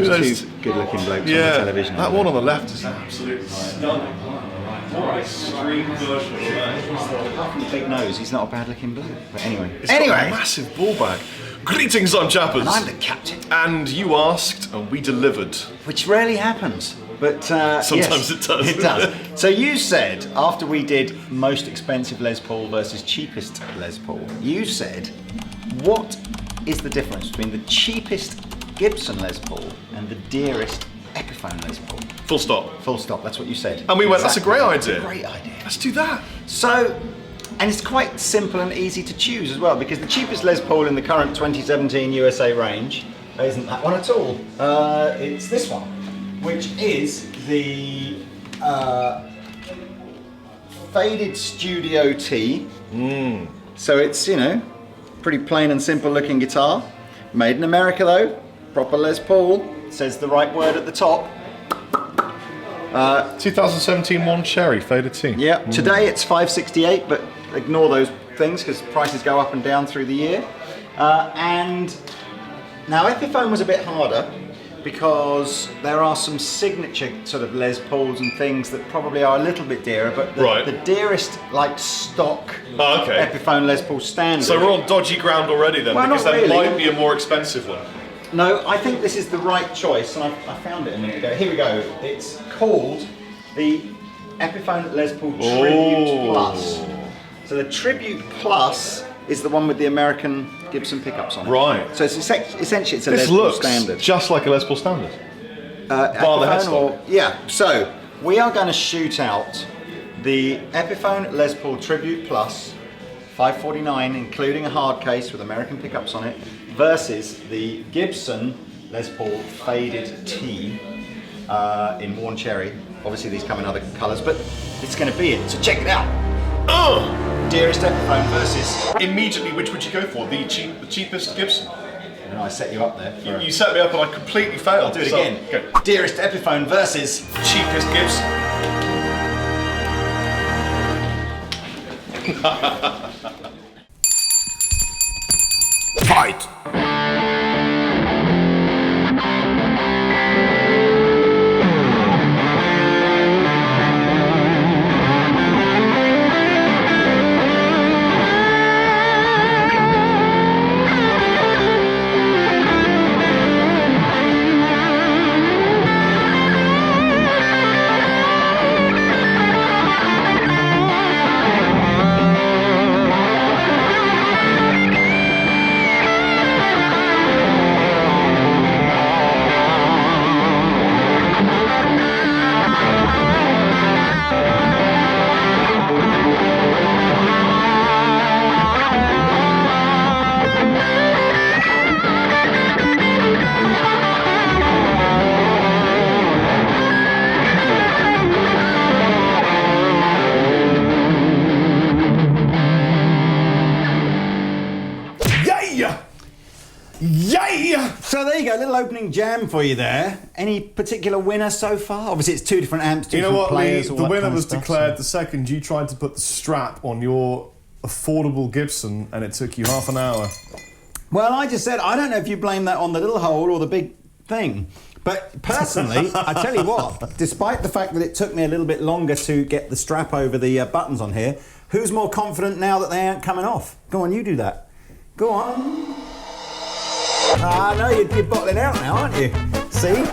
Those two good-looking blokes on the television. That one on the left is absolutely stunning. What an extreme version of that. Apart from the big nose, he's not a bad-looking bloke. But anyway. It's got a massive ball bag. Greetings, I'm Chappers. And I'm the captain. And you asked, and we delivered. Which rarely happens. But sometimes it does. It does. So you said, after we did most expensive Les Paul versus cheapest Les Paul, you said, what is the difference between the cheapest Gibson Les Paul and the dearest Epiphone Les Paul? Full stop. Full stop, that's what you said. And we went, that's a great idea. That's a great idea. Let's do that. So, and it's quite simple and easy to choose as well, because the cheapest Les Paul in the current 2017 USA range isn't that one at all. It's this one, which is the Faded Studio T. So it's, you know, pretty plain and simple looking guitar. Made in America though, proper Les Paul, says the right word at the top. 2017 One Cherry Faded T. Yeah, today it's $568, but ignore those things because prices go up and down through the year. And now Epiphone was a bit harder because there are some signature sort of Les Pauls and things that probably are a little bit dearer, but the dearest like stock Epiphone Les Paul standard. So we're on dodgy ground already then, well, because there might be a more expensive one. No, I think this is the right choice, and I found it a minute ago. Here we go. It's called the Epiphone Les Paul Tribute Plus. So the Tribute Plus is the one with the American Gibson pickups on it. Right. So it's essentially it's a Les Paul standard. Just like a Les Paul standard. Bar the headstock. Yeah. So we are going to shoot out the Epiphone Les Paul Tribute Plus, $549, including a hard case with American pickups on it, versus the Gibson Les Paul Faded T in Worn Cherry. Obviously these come in other colours, but it's going to be it. So check it out. Dearest Epiphone versus... Immediately, which would you go for? The cheapest Gibson? And I set you up there. You set me up and I completely failed. I'll do it again. Go. Dearest Epiphone versus... cheapest Gibson. Fight! So there you go, a little opening jam for you there. Any particular winner so far? Obviously it's two different amps, two different players. Lee, the winner was declared the second you tried to put the strap on your affordable Gibson and it took you half an hour. Well, I just said, I don't know if you blame that on the little hole or the big thing. But personally, I tell you what, despite the fact that it took me a little bit longer to get the strap over the buttons on here, who's more confident now that they aren't coming off? Go on, you do that. Go on. Ah, no, you're bottling out now, aren't you? See?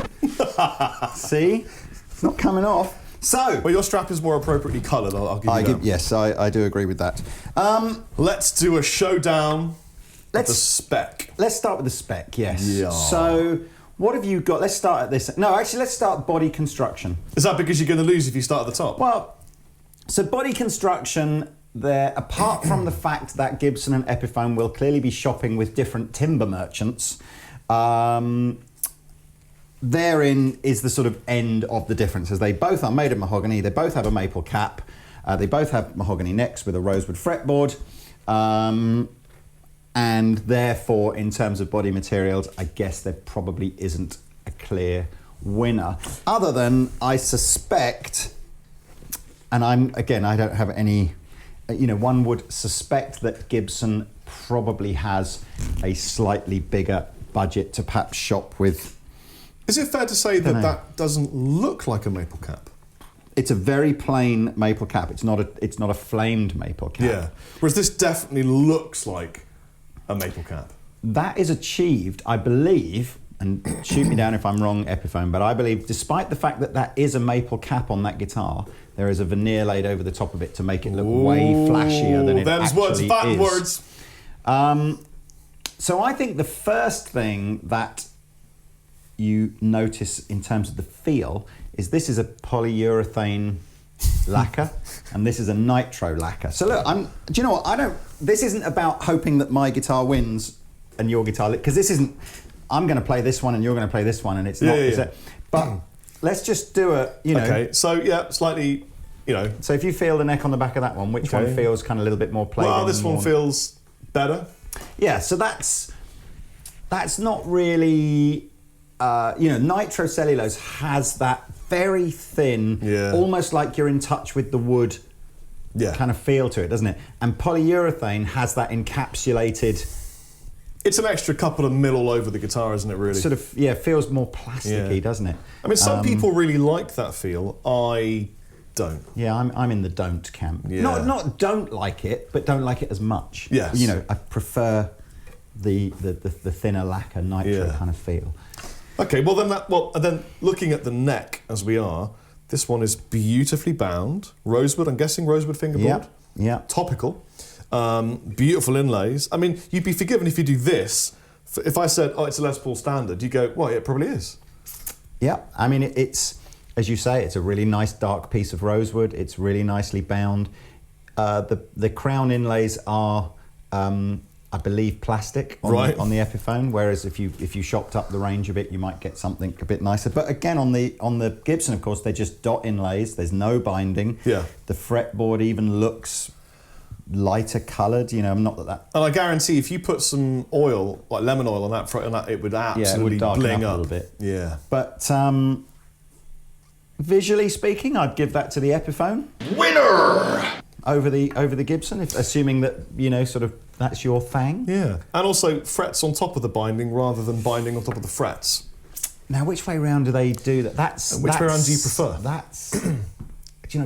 See? It's not coming off. So... Well, your strap is more appropriately coloured, I'll give you that. Yes, I do agree with that. Let's do a showdown of the spec. Let's start with the spec, yes. Yeah. So, what have you got? Let's start at this... No, actually, let's start body construction. Is that because you're going to lose if you start at the top? Well, so body construction... There, apart from the fact that Gibson and Epiphone will clearly be shopping with different timber merchants, therein is the sort of end of the differences. They both are made of mahogany, they both have a maple cap, they both have mahogany necks with a rosewood fretboard, and therefore, in terms of body materials, I guess there probably isn't a clear winner. Other than, I suspect, and I don't have any... You know, one would suspect that Gibson probably has a slightly bigger budget to perhaps shop with Is it fair to say that that doesn't look like a maple cap? It's a very plain maple cap. It's not a flamed maple cap. Yeah. Whereas this definitely looks like a maple cap. That is achieved, I believe, and shoot me down if I'm wrong, Epiphone, but I believe despite the fact that that is a maple cap on that guitar, there is a veneer laid over the top of it to make it look way flashier than it actually is. So I think the first thing that you notice in terms of the feel is this is a polyurethane lacquer and this is a nitro lacquer. So look, do you know what? This isn't about hoping that my guitar wins and your guitar, because this isn't, I'm going to play this one and you're going to play this one and it's not. But let's just do a, Okay, so yeah, slightly, So if you feel the neck on the back of that one, which one feels kind of a little bit more played in? Well, this one feels better. Yeah, so that's not really, nitrocellulose has that very thin, almost like you're in touch with the wood kind of feel to it, doesn't it? And polyurethane has that encapsulated... It's an extra couple of mil all over the guitar, isn't it, really? Sort of, feels more plasticky, doesn't it? I mean, some people really like that feel. I don't. Yeah, I'm in the don't camp. Yeah. Not don't like it, but don't like it as much. Yes. I prefer the thinner lacquer nitro kind of feel. Okay, then looking at the neck as we are, this one is beautifully bound. Rosewood, I'm guessing rosewood fingerboard. Yeah. Topical. Beautiful inlays. I mean, you'd be forgiven if you do this. If I said, it's a Les Paul standard, you go, well, it probably is. Yeah, I mean, it's, as you say, it's a really nice dark piece of rosewood. It's really nicely bound. The crown inlays are, I believe, plastic on the Epiphone, whereas if you shopped up the range a bit, you might get something a bit nicer. But again, on the Gibson, of course, they're just dot inlays. There's no binding. Yeah. The fretboard even looks lighter coloured, not that. And I guarantee if you put some oil, like lemon oil on that, it would absolutely bling up a little bit. Yeah. But visually speaking, I'd give that to the Epiphone. Winner! Over the Gibson, assuming that, sort of that's your thing. Yeah. And also frets on top of the binding rather than binding on top of the frets. Now, which way round do they do that? Which way round do you prefer? That's...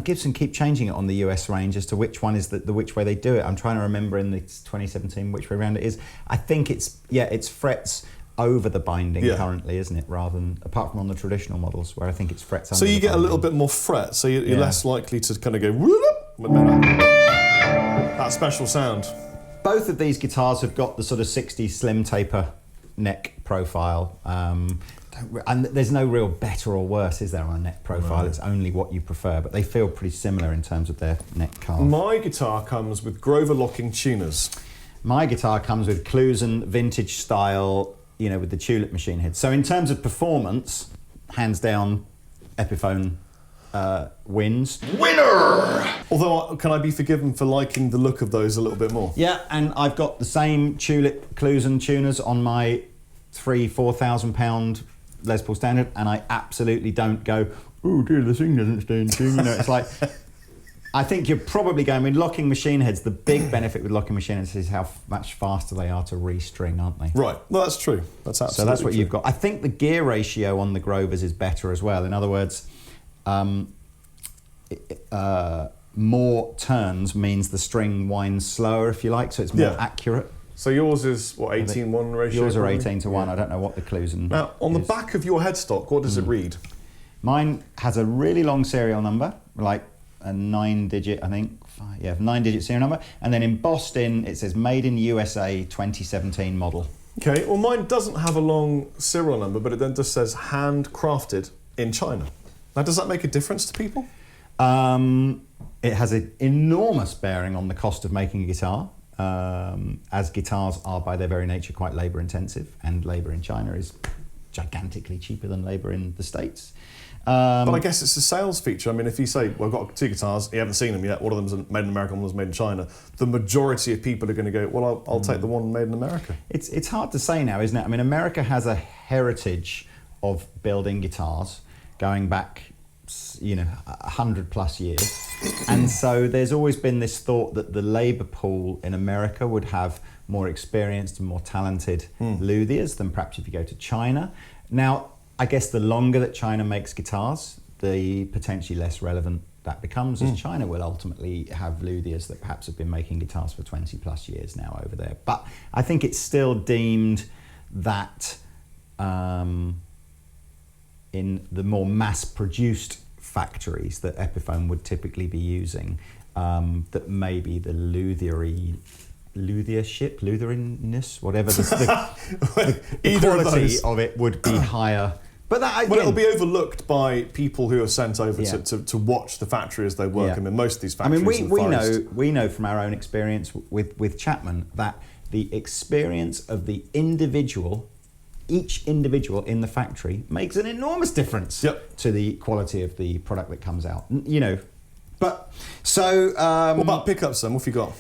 Gibson keep changing it on the US range as to which one is the which way they do it. I'm trying to remember in the 2017 which way round it is. I think it's frets over the binding currently, isn't it? Rather than, apart from on the traditional models where I think it's frets under. So you get a little bit more fret, so you're less likely to kind of go that special sound. Both of these guitars have got the sort of 60s slim taper neck profile. And there's no real better or worse, is there, on a neck profile? Right. It's only what you prefer, but they feel pretty similar in terms of their neck carve. My guitar comes with Grover locking tuners. My guitar comes with Clusen vintage style, with the tulip machine head. So in terms of performance, hands down, Epiphone wins. Winner! Although, can I be forgiven for liking the look of those a little bit more? Yeah, and I've got the same tulip Clusen tuners on my £4,000 Les Paul standard, and I absolutely don't go, oh dear, the thing doesn't stay in tune. It's like, I think you're probably going with locking machine heads. The big benefit with locking machine heads is how much faster they are to restring, aren't they? Right. Well, that's true. That's absolutely So that's what true. you've got. I think the gear ratio on the Grovers is better as well. In other words, more turns means the string winds slower, if you like, so it's more accurate. So yours is, what, 18-1 ratio? Yours are 18-1. I don't know what the Clusen Now, on the back of your headstock, what does it read? Mine has a really long serial number, like a 9-digit, I think. 9-digit serial number. And then embossed in, it says Made in USA 2017 model. Okay, well, mine doesn't have a long serial number, but it then just says handcrafted in China. Now, does that make a difference to people? It has an enormous bearing on the cost of making a guitar. As guitars are by their very nature quite labour intensive, and labour in China is gigantically cheaper than labour in the States. But I guess it's a sales feature. I mean, if you say, well, I've got 2 guitars, you haven't seen them yet, one of them's made in America, one of them's made in China, the majority of people are going to go, well, I'll take the one made in America. It's hard to say now, isn't it? I mean, America has a heritage of building guitars going back 100+ years. And so there's always been this thought that the labour pool in America would have more experienced and more talented luthiers than perhaps if you go to China. Now, I guess the longer that China makes guitars, the potentially less relevant that becomes, as China will ultimately have luthiers that perhaps have been making guitars for 20 plus years now over there. But I think it's still deemed that in the more mass-produced factories that Epiphone would typically be using, that maybe the lutherianness, whatever the quality of it would be higher. But that, again, it'll be overlooked by people who are sent over to watch the factory as they work. I mean, most of these factories. I mean, we know from our own experience with Chapman that the experience of the each individual in the factory makes an enormous difference to the quality of the product that comes out. You know, but so. What about pickups then? What have you got?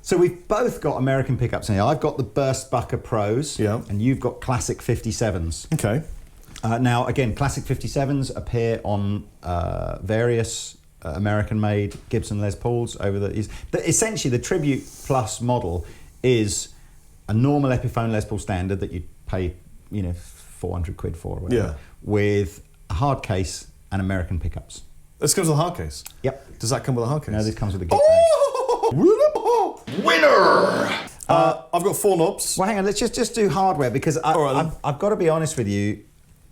So we've both got American pickups here. I've got the Burstbucker Pros, and you've got Classic 57s. Okay. Now, again, Classic 57s appear on various American-made Gibson Les Pauls over the years. Essentially, the Tribute Plus model is a normal Epiphone Les Paul standard that you pay, 400 quid for or whatever, with a hard case and American pickups. This comes with a hard case? Yep. Does that come with a hard case? No, this comes with a gift bag. Winner! I've got 4 knobs. Well, hang on, let's just do hardware, because I've got to be honest with you,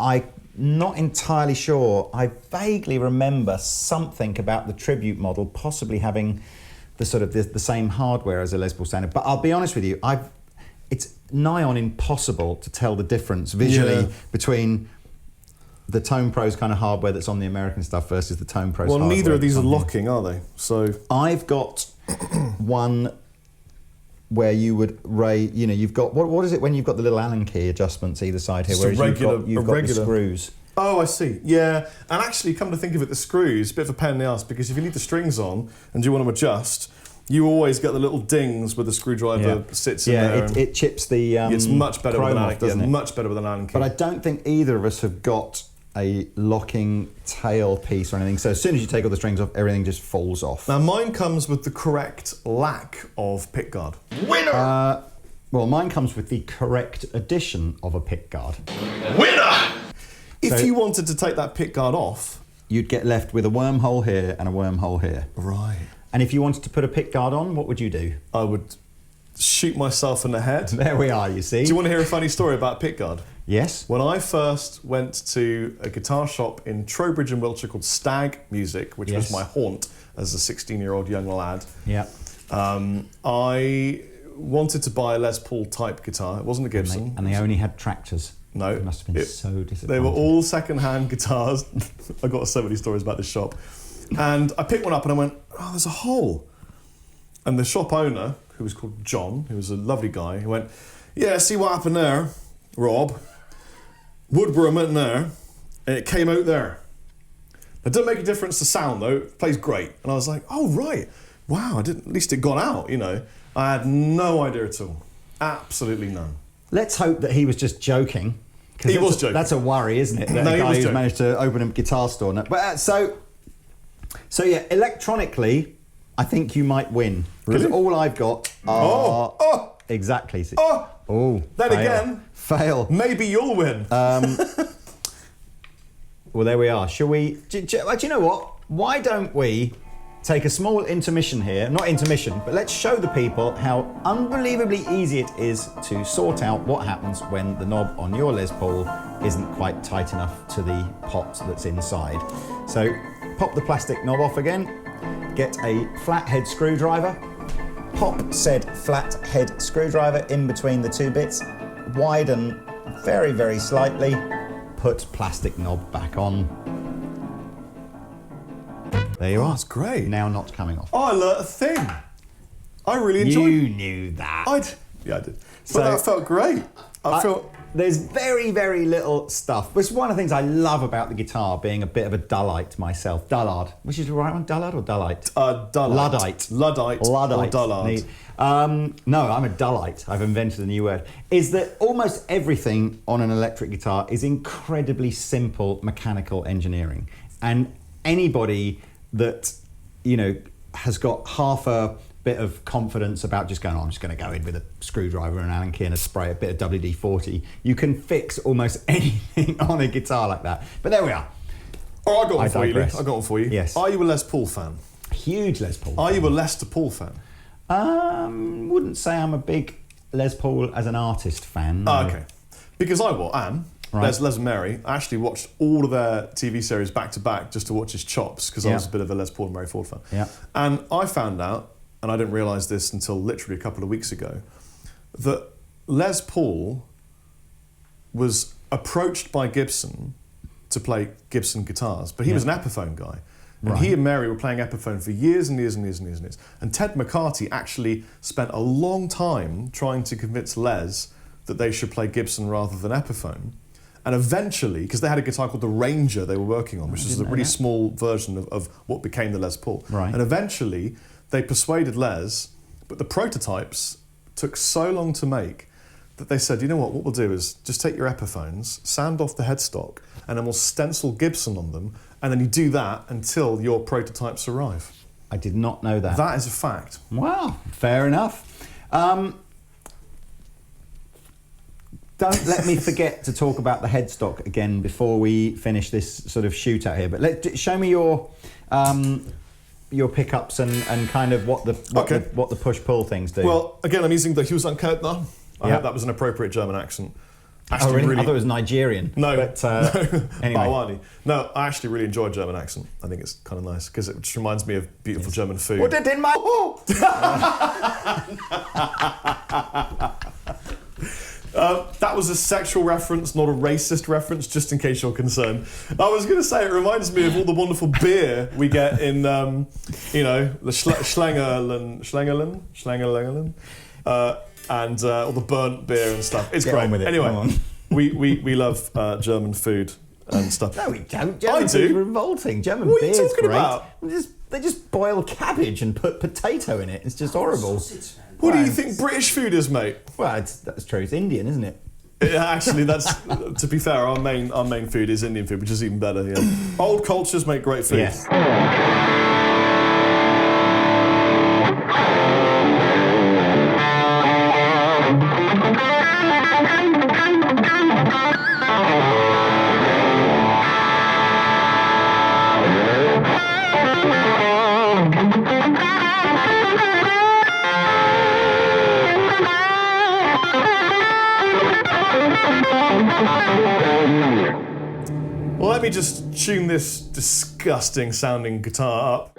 I'm not entirely sure. I vaguely remember something about the Tribute model possibly having the sort of the same hardware as a Les Paul standard. But I'll be honest with you, it's nigh on impossible to tell the difference visually between the Tone Pros kind of hardware that's on the American stuff versus the Tone Pros hardware. Well, neither of these are locking, are they? So I've got one where you would you've got what is it when you've got the little Allen key adjustments either side here, whereas you've got the screws. Oh, I see. Yeah, and actually, come to think of it, the screws, a bit of a pain in the ass, because if you leave the strings on and you want to adjust, you always get the little dings where the screwdriver sits in there. Yeah, it chips the it's much better with an Allen, doesn't it? Much better with an Allen key. But I don't think either of us have got a locking tail piece or anything. So as soon as you take all the strings off, everything just falls off. Now mine comes with the correct lack of pickguard. Winner! Well, mine comes with the correct addition of a pickguard. Winner! If you wanted to take that pickguard off, you'd get left with a wormhole here and a wormhole here. Right. And if you wanted to put a pickguard on, what would you do? I would shoot myself in the head. There we are, you see. Do you want to hear a funny story about pickguard? Yes. When I first went to a guitar shop in Trowbridge in Wiltshire called Stag Music, which was my haunt as a 16-year-old young lad, I wanted to buy a Les Paul type guitar. It wasn't a Gibson. And they only had tractors. No. It must have been so disappointing. They were all second-hand guitars. I got so many stories about this shop. And I picked one up and I went, oh, there's a hole. And the shop owner, who was called John, who was a lovely guy, he went, yeah, see what happened there, Rob? Woodworm went in there, and it came out there. It doesn't make a difference to sound, though. It plays great. And I was like, oh, right. Wow, at least it got out, I had no idea at all. Absolutely none. Let's hope that he was just joking. He was joking. That's a worry, isn't it? That a guy who's managed to open a guitar store. But so yeah, electronically, I think you might win. Because all I've got are... Exactly. Then fail. Again... Fail. Maybe you'll win. Well, there we are. Shall we... Do you know what? Why don't we take a small intermission here? Not intermission, but let's show the people how unbelievably easy it is to sort out what happens when the knob on your Les Paul isn't quite tight enough to the pot that's inside. So pop the plastic knob off again, get a flathead screwdriver, pop said flathead screwdriver in between the two bits, widen very, very slightly, put plastic knob back on. There you are. That's great. Now not coming off. Oh, I learnt a thing. I really enjoyed it. You knew that. I did. But that felt great. There's very, very little stuff. Which is one of the things I love about the guitar, being a bit of a Dullite myself. Dullard. Which is the right one? Dullard or Dullite? Luddite. Luddite. Or Dullard. No, I'm a Dullite. I've invented a new word. Is that almost everything on an electric guitar is incredibly simple mechanical engineering. And anybody that, has got half a bit of confidence about just going, I'm just going to go in with a screwdriver and Allen key and a spray, a bit of WD-40. You can fix almost anything on a guitar like that. But there we are. Oh, I got one for you. digress. I got one for you. Yes. Are you a Les Paul fan? Huge Les Paul. Are you a Lester Paul fan? Wouldn't say I'm a big Les Paul as an artist fan. No. Oh, okay. Because I am. Right. Les and Mary. I actually watched all of their TV series back to back just to watch his chops because I was a bit of a Les Paul and Mary Ford fan. Yeah. And I found out, and I didn't realise this until literally a couple of weeks ago, that Les Paul was approached by Gibson to play Gibson guitars, but he was an Epiphone guy. And he and Mary were playing Epiphone for years and years and years and years and years. And Ted McCarthy actually spent a long time trying to convince Les that they should play Gibson rather than Epiphone. And eventually, because they had a guitar called the Ranger they were working on, which is a really small version of what became the Les Paul. Right. And eventually, they persuaded Les, but the prototypes took so long to make that they said, you know what we'll do is just take your Epiphones, sand off the headstock, and then we'll stencil Gibson on them, and then you do that until your prototypes arrive. I did not know that. That is a fact. Wow, fair enough. Don't let me forget to talk about the headstock again before we finish this sort of shootout here. But show me your pickups and kind of what the push-pull things do. Well, again, I'm using the Husankirtner. I hope that was an appropriate German accent. Actually, oh, really? I thought it was Nigerian. No, but, anyway. Bawani. No, I actually really enjoy German accent. I think it's kind of nice because it just reminds me of beautiful German food. What did in my That was a sexual reference, not a racist reference, just in case you're concerned. I was going to say, it reminds me of all the wonderful beer we get in, the Schlangerlen, and all the burnt beer and stuff. It's great. On with it. Anyway, we love German food and stuff. No, we don't. German food's revolting. German what are beer's you talking great. about? They just boil cabbage and put potato in it. It's just horrible. What do you think British food is, mate? Well, that's true. It's Indian, isn't it? Yeah, actually, that's to be fair. Our main food is Indian food, which is even better. Yeah. Old cultures make great food. Yes. Well, let me just tune this disgusting sounding guitar up.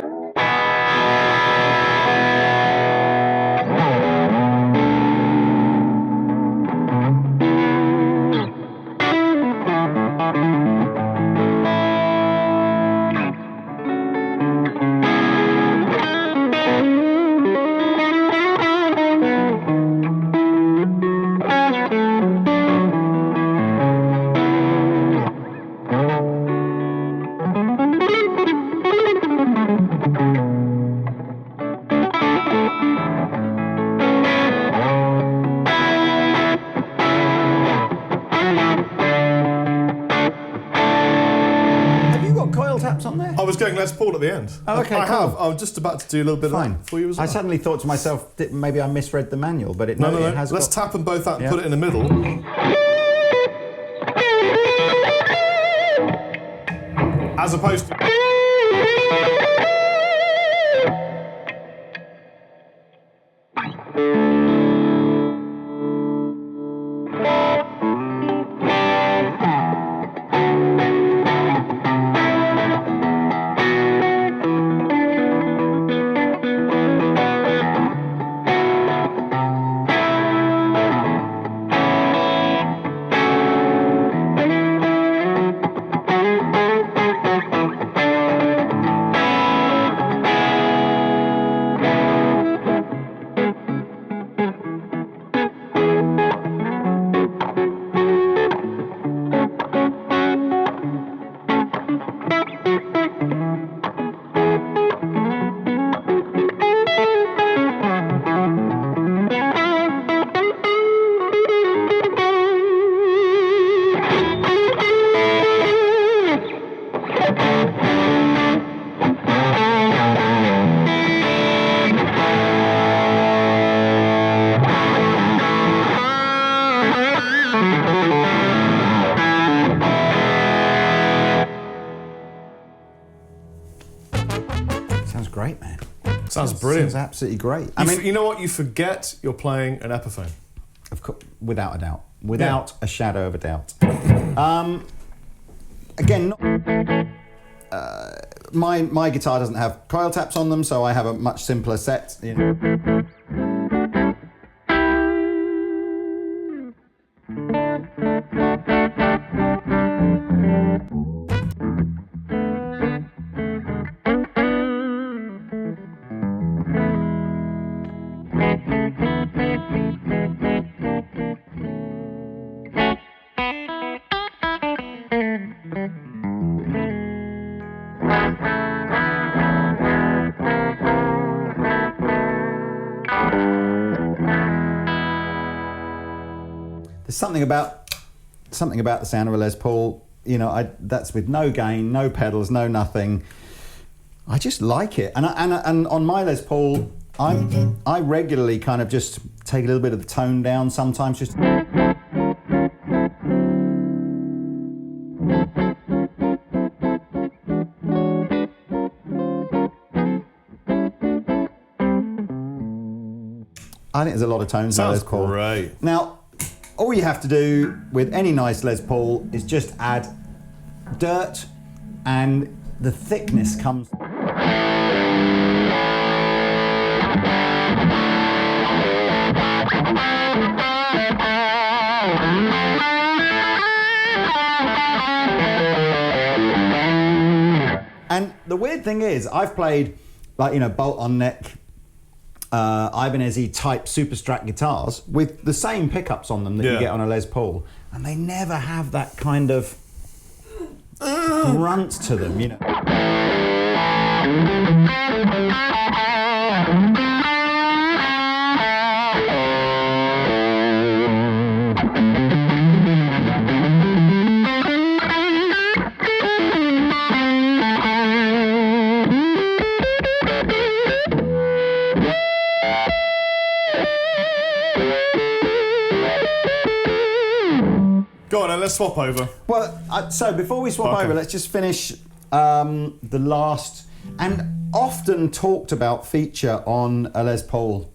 On there? I was going Les Paul at the end. Oh, okay, I cool. have. I was just about to do a little bit of that for you as well. I suddenly thought to myself, maybe I misread the manual, but it no. It has Let's tap them both out and put it in the middle. As opposed to... brilliant. Sounds absolutely great. You know what? You forget you're playing an Epiphone. Of course, without a doubt. Without a shadow of a doubt. Again, my guitar doesn't have coil taps on them, so I have a much simpler set. You know. There's something about the sound of a Les Paul, you know, that's with no gain, no pedals, no nothing. I just like it. And on my Les Paul, I regularly kind of just take a little bit of the tone down sometimes, just I think there's a lot of tones in Les Paul. Great. Now, all you have to do with any nice Les Paul is just add dirt, and the thickness comes. And the weird thing is, I've played, like, you know, bolt-on neck, Ibanez type Super Strat guitars with the same pickups on them that you get on a Les Paul, and they never have that kind of grunt to them, you know. Go on, then, let's swap over. Well, so before we swap over, let's just finish the last and often talked about feature on a Les Paul,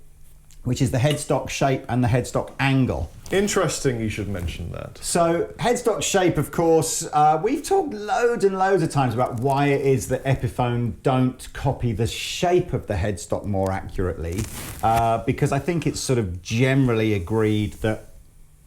which is the headstock shape and the headstock angle. Interesting you should mention that. So headstock shape, of course, we've talked loads and loads of times about why it is that Epiphone don't copy the shape of the headstock more accurately, because I think it's sort of generally agreed that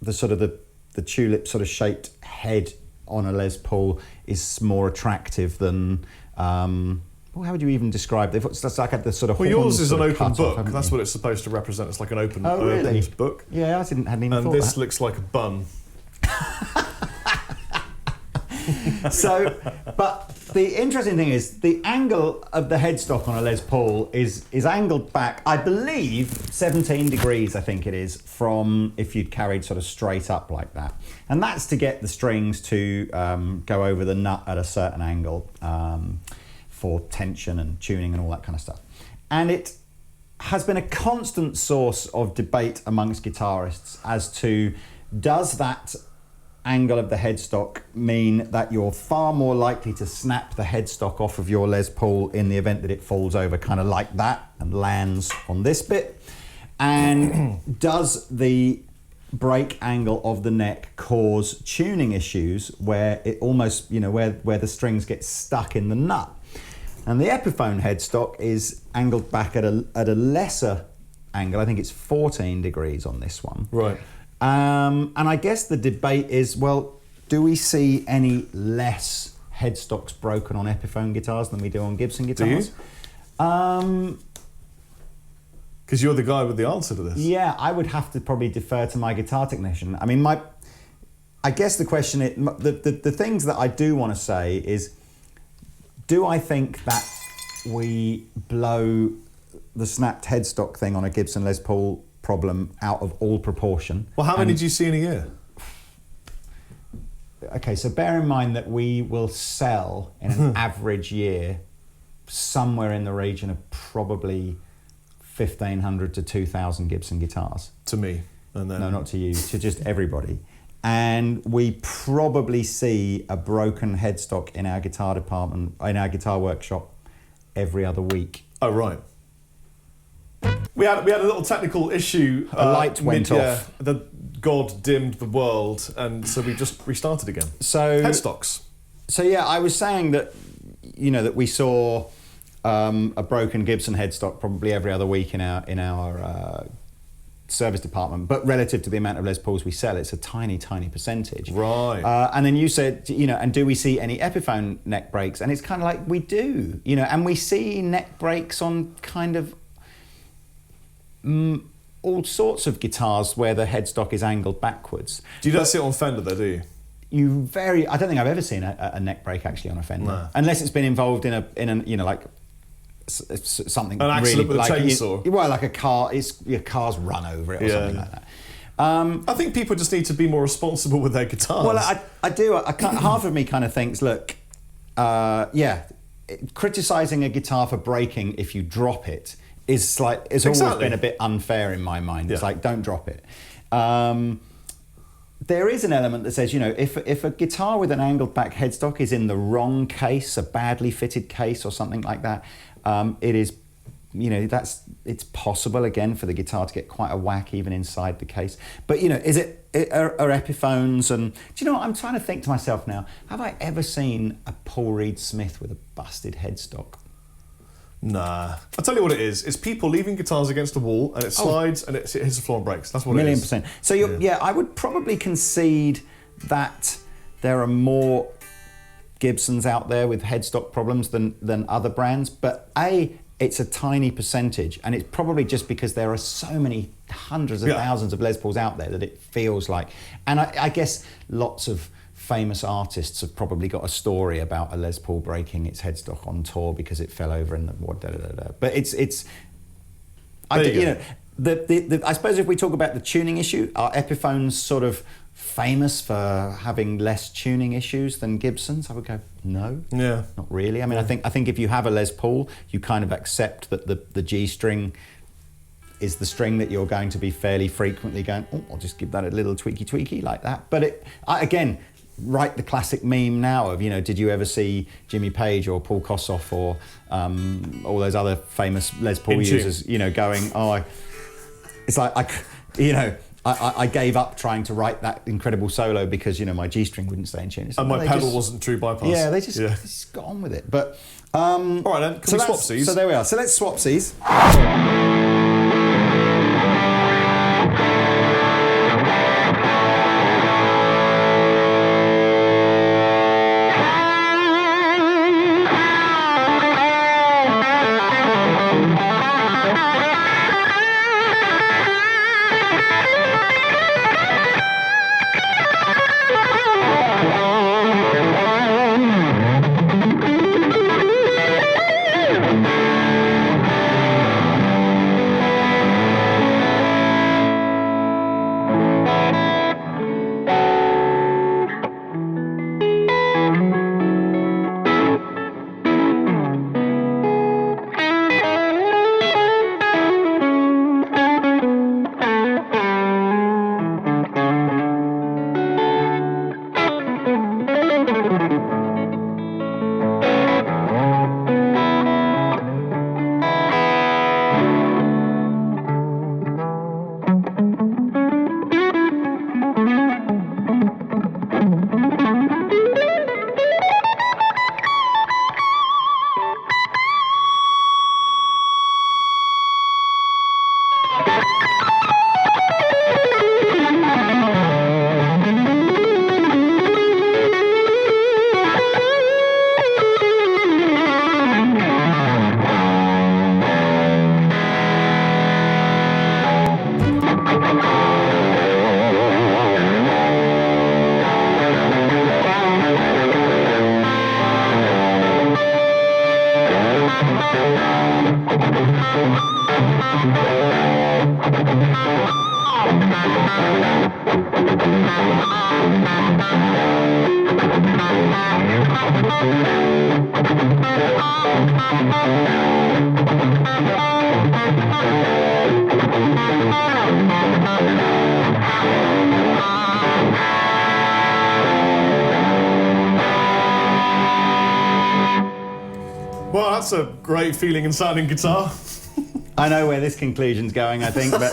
the tulip sort of shaped head on a Les Paul is more attractive than, well, how would you even describe it? It's like the sort of. Well, yours is an open book. Off, That's what it's supposed to represent. It's like an open really? book. Yeah, I hadn't even thought And this that. looks like a bun. So, but the interesting thing is the angle of the headstock on a Les Paul is angled back, I believe, 17 degrees, I think it is, from if you'd carried sort of straight up like that. And that's to get the strings to go over the nut at a certain angle for tension and tuning and all that kind of stuff. And it has been a constant source of debate amongst guitarists as to, does that angle of the headstock mean that you're far more likely to snap the headstock off of your Les Paul in the event that it falls over kind of like that and lands on this bit? And does the break angle of the neck cause tuning issues where it almost, you know, where the strings get stuck in the nut? And the Epiphone headstock is angled back at a lesser angle. I think it's 14 degrees on this one. Right. And I guess the debate is, well, do we see any less headstocks broken on Epiphone guitars than we do on Gibson guitars? Do you? Because you're the guy with the answer to this. Yeah, I would have to probably defer to my guitar technician. I mean, I guess the question is, the things that I do want to say is, do I think that we blow the snapped headstock thing on a Gibson Les Paul problem out of all proportion? Well, how many do you see in a year? Okay, so bear in mind that we will sell in an average year somewhere in the region of probably 1,500 to 2,000 Gibson guitars. To me. And then... No, not to you, to just everybody. And we probably see a broken headstock in our guitar department, in our guitar workshop, every other week. Oh, right. We had a little technical issue. A light went off. The God dimmed the world, and so we just restarted again. So headstocks. So yeah, I was saying that, you know, that we saw a broken Gibson headstock probably every other week in our service department, but relative to the amount of Les Pauls we sell, it's a tiny percentage. Right. And then you said, you know, and do we see any Epiphone neck breaks? And it's kind of like, we do, you know, and we see neck breaks on kind of all sorts of guitars where the headstock is angled backwards. You don't see it on Fender though, do you? I don't think I've ever seen a neck break actually on a Fender, no. Unless it's been involved in a you know, like something an accident really, with a like chainsaw. Well, like a car, your car's run over it or something like that. I think people just need to be more responsible with their guitars. Well, I do. Half of me kind of thinks, look, criticising a guitar for breaking if you drop it is like, it's always been a bit unfair in my mind. It's like, don't drop it. There is an element that says, you know, if a guitar with an angled back headstock is in the wrong case, a badly fitted case or something like that, it is, you know, it's possible again for the guitar to get quite a whack even inside the case. But, you know, are Epiphones, and do you know what, I'm trying to think to myself now, have I ever seen a Paul Reed Smith with a busted headstock? Nah. I'll tell you what it is. It's people leaving guitars against the wall and it slides and it hits the floor and breaks. That's what it is. 1,000,000%. So I would probably concede that there are more Gibsons out there with headstock problems than other brands, but it's a tiny percentage, and it's probably just because there are so many hundreds of thousands of Les Pauls out there that it feels like, and I guess lots of famous artists have probably got a story about a Les Paul breaking its headstock on tour because it fell over in the But I suppose if we talk about the tuning issue, are Epiphones sort of famous for having less tuning issues than Gibsons? I would go, no, not really. I mean, I think if you have a Les Paul, you kind of accept that the G string is the string that you're going to be fairly frequently going, oh, I'll just give that a little tweaky like that. But again, write the classic meme now of, you know, did you ever see Jimmy Page or Paul Kossoff or all those other famous Les Paul users, you know, going, it's like, I gave up trying to write that incredible solo because, you know, my G string wouldn't stay in tune. And my pedal wasn't true bypass. Yeah, they just got on with it. But all right then, can we swap these? So there we are. So let's swap these. Well, that's a great feeling and sounding guitar. I know where this conclusion's going, I think. But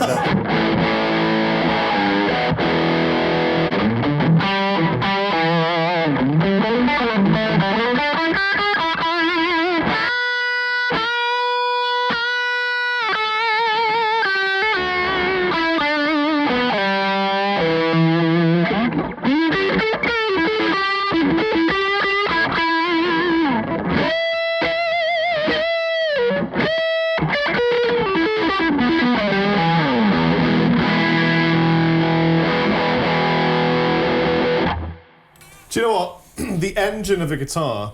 Do you know what? The engine of a guitar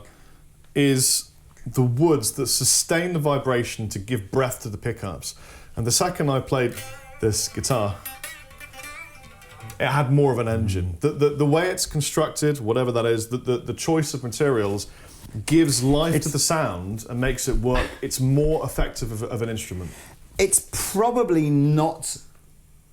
is the woods that sustain the vibration to give breath to the pickups. And the second I played this guitar, it had more of an engine. The way it's constructed, whatever that is, the choice of materials gives life to the sound and makes it work. It's more effective of an instrument. it's probably not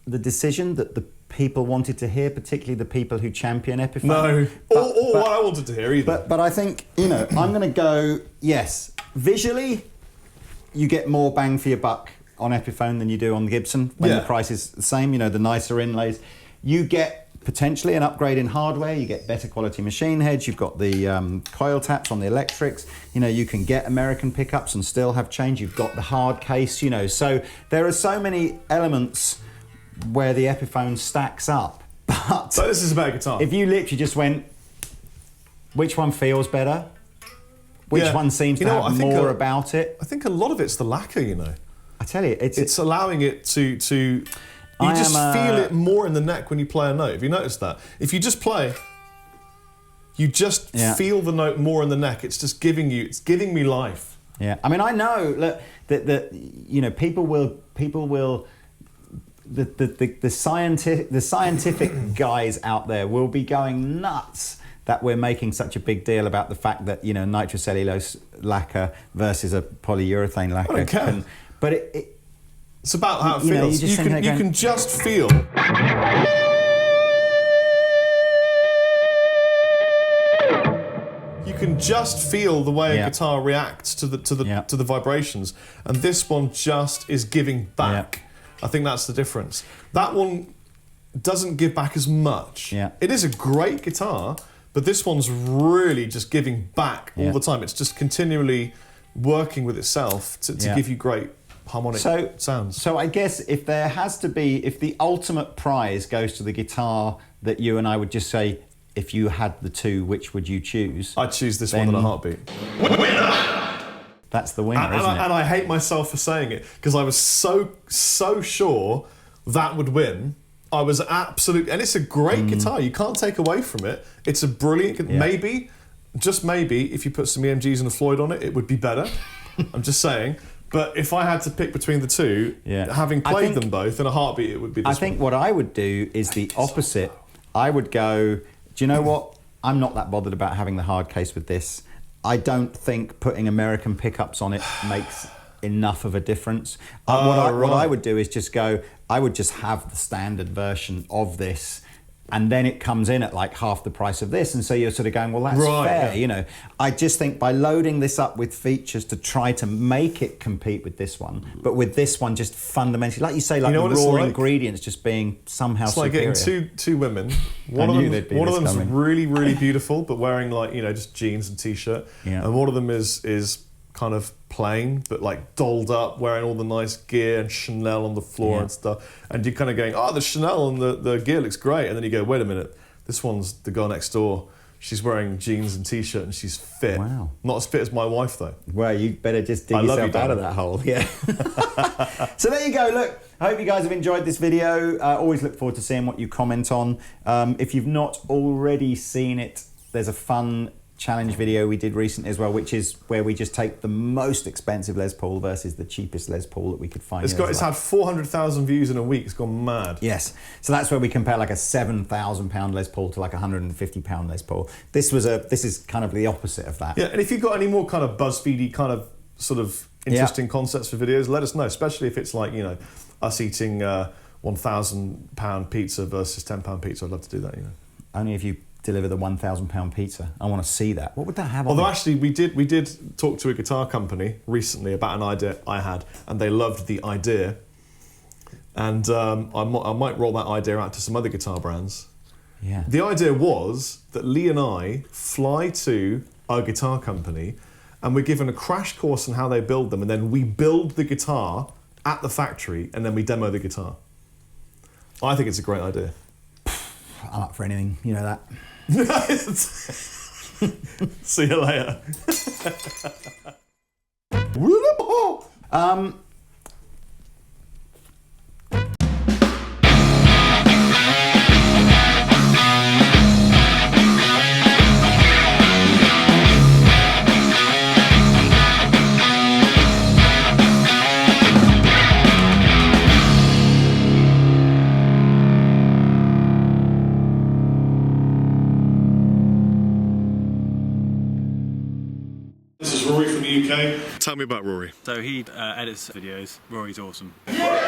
the decision that the people wanted to hear, particularly the people who champion Epiphone. No, or what I wanted to hear either. But I think, you know, I'm going to go, yes, visually, you get more bang for your buck on Epiphone than you do on the Gibson when the price is the same, you know, the nicer inlays. You get potentially an upgrade in hardware, you get better quality machine heads, you've got the coil taps on the electrics, you know, you can get American pickups and still have change, you've got the hard case, you know, so there are so many elements where the Epiphone stacks up. But so this is about guitar. If you literally just went, which one feels better? Which one seems to have more about it? I think a lot of it's the lacquer, you know. I tell you, it's allowing it to you just feel it more in the neck when you play a note. Have you noticed that? If you just play, you just feel the note more in the neck. It's just giving me life. Yeah, I mean, I know that you know, people will the scientific guys out there will be going nuts that we're making such a big deal about the fact that, you know, nitrocellulose lacquer versus a polyurethane lacquer. I don't care. But it's about how it feels. You can just feel. You can just feel the way a guitar reacts to the vibrations, and this one just is giving back. I think that's the difference. That one doesn't give back as much. Yeah. It is a great guitar, but this one's really just giving back all the time. It's just continually working with itself to give you great harmonic sounds. So I guess if the ultimate prize goes to the guitar that you and I would just say, if you had the two, which would you choose? I'd choose this one in a heartbeat. That's the winner, isn't it? And I hate myself for saying it, because I was so sure that would win. I was absolutely... And it's a great guitar. You can't take away from it. It's a brilliant... Maybe, just maybe, if you put some EMGs and a Floyd on it, it would be better. I'm just saying. But if I had to pick between the two, having played them both in a heartbeat, it would be this one. I think what I would do is the opposite. I would go, do you know what? I'm not that bothered about having the hard case with this. I don't think putting American pickups on it makes enough of a difference. What I would do is just go, I would just have the standard version of this, and then it comes in at like half the price of this, and so you're sort of going, well, that's fair, you know. I just think by loading this up with features to try to make it compete with this one, but with this one just fundamentally, like you say, like the raw ingredients just being somehow superior. It's like getting two women. One of them's really, really beautiful, but wearing like, you know, just jeans and t-shirt, and one of them is kind of plain, but like dolled up, wearing all the nice gear and Chanel on the floor and stuff. And you're kind of going, oh, the Chanel and the gear looks great. And then you go, wait a minute, this one's the girl next door. She's wearing jeans and t-shirt and she's fit. Wow. Not as fit as my wife though. Well, you better just dig yourself out of that hole. Yeah. So there you go. Look, I hope you guys have enjoyed this video. Always look forward to seeing what you comment on. If you've not already seen it, there's a fun challenge video we did recently as well, which is where we just take the most expensive Les Paul versus the cheapest Les Paul that we could find. It's had 400,000 views in a week. It's gone mad. Yes. So that's where we compare like a £7,000 Les Paul to like a £150 Les Paul. This is kind of the opposite of that. Yeah, and if you've got any more kind of BuzzFeedy kind of sort of interesting concepts for videos, let us know, especially if it's like, you know, us eating £1,000 pizza versus £10 pizza. I'd love to do that, you know. Only if you deliver the £1,000 pizza. I want to see that. What would that have on Although it? actually we did talk to a guitar company recently about an idea I had, and they loved the idea. And I might roll that idea out to some other guitar brands. Yeah. The idea was that Lee and I fly to a guitar company and we're given a crash course on how they build them, and then we build the guitar at the factory and then we demo the guitar. I think it's a great idea. I'm up for anything, you know that. See you later. This is Rory from the UK. Tell me about Rory. So he edits videos. Rory's awesome. Yeah!